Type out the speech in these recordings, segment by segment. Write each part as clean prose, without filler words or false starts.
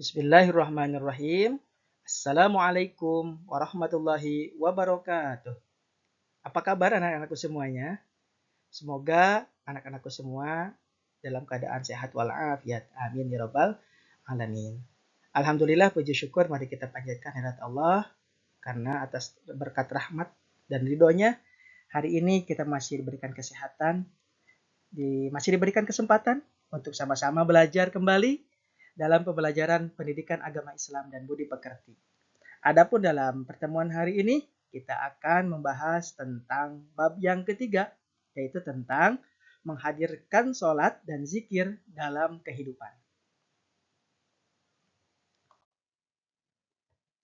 Bismillahirrahmanirrahim. Assalamualaikum warahmatullahi wabarakatuh. Apa kabar anak-anakku semuanya? Semoga anak-anakku semua dalam keadaan sehat walafiat. Amin ya rabbal alamin. Alhamdulillah, puji syukur mari kita panjatkan hadirat Allah karena atas berkat rahmat dan ridhonya hari ini kita masih diberikan kesehatan, masih diberikan kesempatan untuk sama-sama belajar kembali dalam pembelajaran pendidikan agama Islam dan budi pekerti. Adapun dalam pertemuan hari ini, kita akan membahas tentang bab yang ketiga, yaitu tentang menghadirkan sholat dan zikir dalam kehidupan.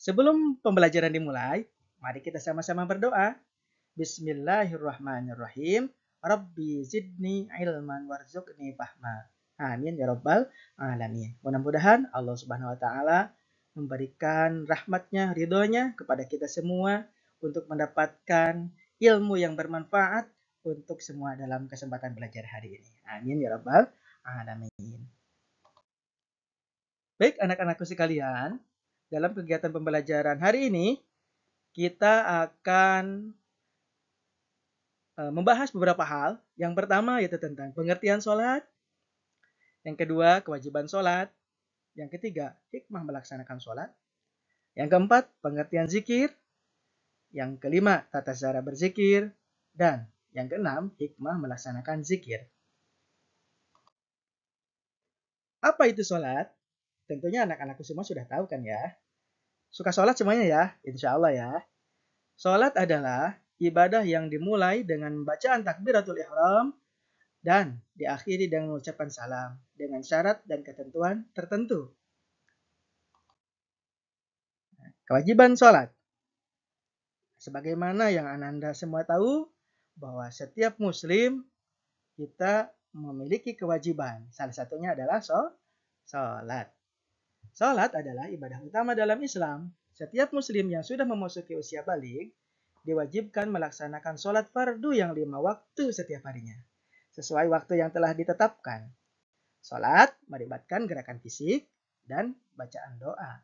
Sebelum pembelajaran dimulai, mari kita sama-sama berdoa. Bismillahirrahmanirrahim. Rabbi zidni ilman warzuqni fahma. Amin ya rabbal alamin. Mudah-mudahan Allah Subhanahu wa taala memberikan rahmatnya, ridhonya kepada kita semua untuk mendapatkan ilmu yang bermanfaat untuk semua dalam kesempatan belajar hari ini. Amin ya rabbal alamin. Baik anak-anakku sekalian, dalam kegiatan pembelajaran hari ini kita akan membahas beberapa hal. Yang pertama yaitu tentang pengertian sholat. Yang kedua, kewajiban sholat. Yang ketiga, hikmah melaksanakan sholat. Yang keempat, pengertian zikir. Yang kelima, tata cara berzikir. Dan yang keenam, hikmah melaksanakan zikir. Apa itu sholat? Tentunya anak-anakku semua sudah tahu kan ya. Suka sholat semuanya ya, insya Allah ya. Sholat adalah ibadah yang dimulai dengan bacaan takbiratul ihram dan diakhiri dengan mengucapkan salam dengan syarat dan ketentuan tertentu. Kewajiban sholat. Sebagaimana yang Ananda semua tahu, bahwa setiap muslim kita memiliki kewajiban. Salah satunya adalah sholat. Sholat adalah ibadah utama dalam Islam. Setiap muslim yang sudah memasuki usia balik diwajibkan melaksanakan sholat fardu yang 5 waktu setiap harinya, sesuai waktu yang telah ditetapkan. Sholat melibatkan gerakan fisik dan bacaan doa.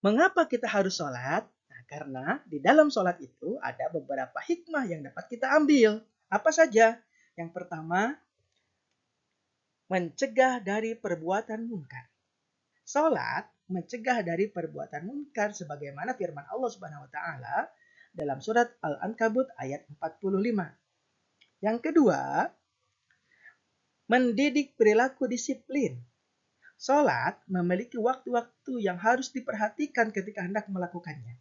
Mengapa kita harus sholat? Nah, karena di dalam sholat itu ada beberapa hikmah yang dapat kita ambil. Apa saja? Yang pertama, mencegah dari perbuatan munkar. Sholat mencegah dari perbuatan munkar sebagaimana firman Allah Subhanahu wa taala dalam surat Al-Ankabut ayat 45. Yang kedua, mendidik perilaku disiplin. Sholat memiliki waktu-waktu yang harus diperhatikan ketika hendak melakukannya.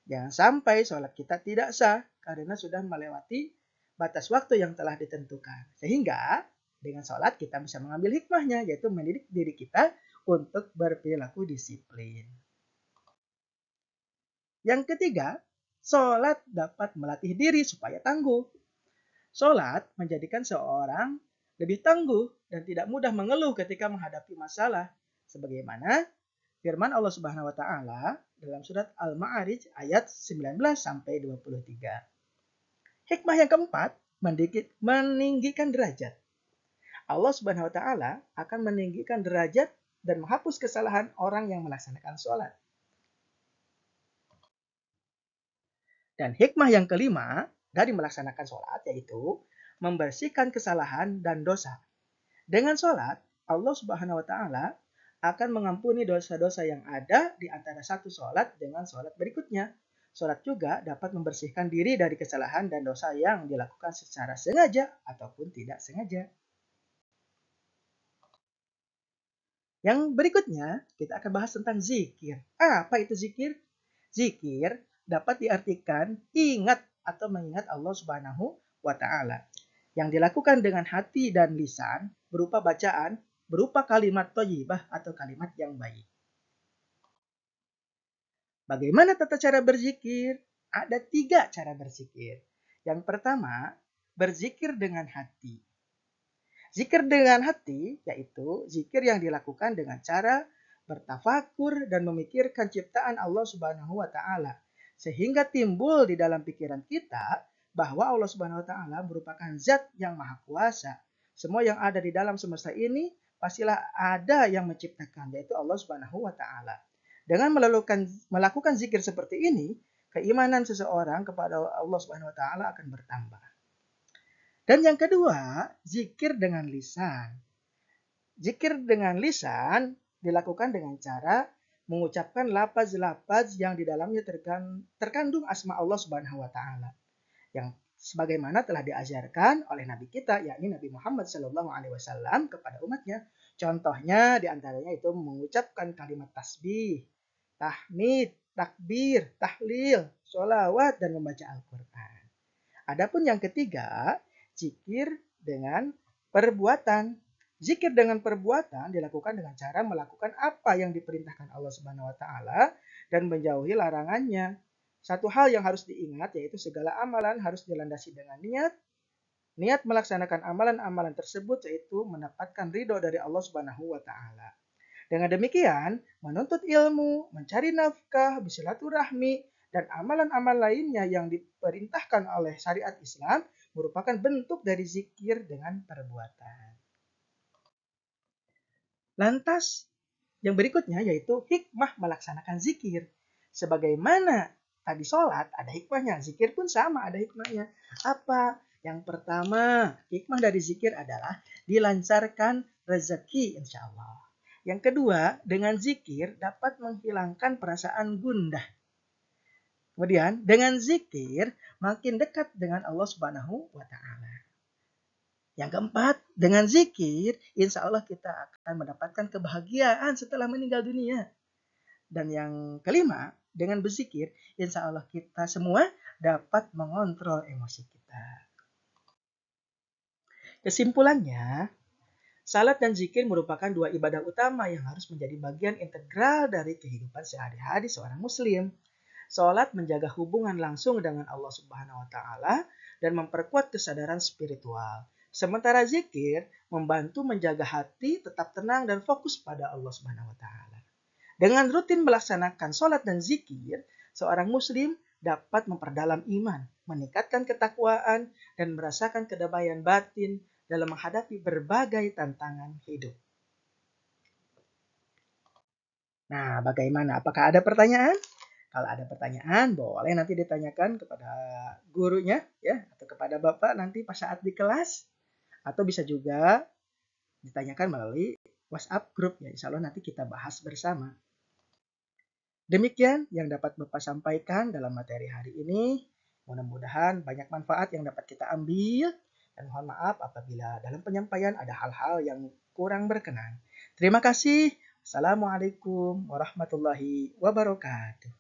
Jangan sampai sholat kita tidak sah karena sudah melewati batas waktu yang telah ditentukan. Sehingga dengan sholat kita bisa mengambil hikmahnya, yaitu mendidik diri kita untuk berperilaku disiplin. Yang ketiga, sholat dapat melatih diri supaya tangguh. Sholat menjadikan seorang lebih tangguh dan tidak mudah mengeluh ketika menghadapi masalah. Sebagaimana firman Allah Subhanahu wa taala dalam surat Al-Ma'arij ayat 19 sampai 23. Hikmah yang keempat, meninggikan derajat. Allah Subhanahu wa taala akan meninggikan derajat dan menghapus kesalahan orang yang melaksanakan sholat. Dan hikmah yang kelima dari melaksanakan sholat yaitu membersihkan kesalahan dan dosa. Dengan sholat, Allah Subhanahu wa taala akan mengampuni dosa-dosa yang ada di antara satu sholat dengan sholat berikutnya. Sholat juga dapat membersihkan diri dari kesalahan dan dosa yang dilakukan secara sengaja ataupun tidak sengaja. Yang berikutnya, kita akan bahas tentang zikir. Apa itu zikir? Zikir dapat diartikan ingat atau mengingat Allah Subhanahu wa taala. Yang dilakukan dengan hati dan lisan berupa bacaan, berupa kalimat thayyibah atau kalimat yang baik. Bagaimana tata cara berzikir? Ada 3 cara berzikir. Yang pertama, berzikir dengan hati. Zikir dengan hati yaitu zikir yang dilakukan dengan cara bertafakur dan memikirkan ciptaan Allah Subhanahu wa taala sehingga timbul di dalam pikiran kita bahwa Allah Subhanahu wa taala merupakan zat yang maha kuasa, Semua yang ada di dalam semesta ini pastilah ada yang menciptakan, yaitu Allah Subhanahu wa taala. Dengan melakukan zikir seperti ini, keimanan seseorang kepada Allah Subhanahu wa taala akan bertambah. Dan yang kedua, zikir dengan lisan. Zikir dengan lisan dilakukan dengan cara mengucapkan lafaz-lafaz yang di dalamnya terkandung asma Allah Subhanahu wa taala. Yang sebagaimana telah diajarkan oleh Nabi kita, yakni Nabi Muhammad SAW kepada umatnya. Contohnya diantaranya itu mengucapkan kalimat tasbih, tahmid, takbir, tahlil, sholawat, dan membaca Al-Quran. Adapun yang ketiga, zikir dengan perbuatan. Zikir dengan perbuatan dilakukan dengan cara melakukan apa yang diperintahkan Allah Subhanahu wa taala dan menjauhi larangannya. Satu hal yang harus diingat yaitu segala amalan harus dilandasi dengan niat. Niat melaksanakan amalan-amalan tersebut yaitu mendapatkan ridho dari Allah Subhanahu wa taala. Dengan demikian, menuntut ilmu, mencari nafkah, bersilaturahmi, dan amalan-amal lainnya yang diperintahkan oleh syariat Islam merupakan bentuk dari zikir dengan perbuatan. Lantas, yang berikutnya yaitu hikmah melaksanakan zikir. Sebagaimana tadi sholat ada hikmahnya, zikir pun sama ada hikmahnya. Apa? Yang pertama, hikmah dari zikir adalah dilancarkan rezeki insya Allah. Yang kedua, dengan zikir dapat menghilangkan perasaan gundah. Kemudian, dengan zikir makin dekat dengan Allah Subhanahu wa taala. Yang keempat, dengan zikir, insya Allah kita akan mendapatkan kebahagiaan setelah meninggal dunia. Dan yang kelima, dengan berzikir, insya Allah kita semua dapat mengontrol emosi kita. Kesimpulannya, salat dan zikir merupakan dua ibadah utama yang harus menjadi bagian integral dari kehidupan sehari-hari seorang muslim. Salat menjaga hubungan langsung dengan Allah Subhanahu wa taala dan memperkuat kesadaran spiritual. Sementara zikir membantu menjaga hati tetap tenang dan fokus pada Allah Subhanahu wa taala. Dengan rutin melaksanakan salat dan zikir, seorang muslim dapat memperdalam iman, meningkatkan ketakwaan, dan merasakan kedamaian batin dalam menghadapi berbagai tantangan hidup. Nah, bagaimana? Apakah ada pertanyaan? Kalau ada pertanyaan, boleh nanti ditanyakan kepada gurunya ya atau kepada Bapak nanti pas saat di kelas, atau bisa juga ditanyakan melalui WhatsApp grup ya. Insya Allah nanti kita bahas bersama. Demikian yang dapat Bapak sampaikan dalam materi hari ini. Mudah-mudahan banyak manfaat yang dapat kita ambil. Dan mohon maaf apabila dalam penyampaian ada hal-hal yang kurang berkenan. Terima kasih. Assalamualaikum warahmatullahi wabarakatuh.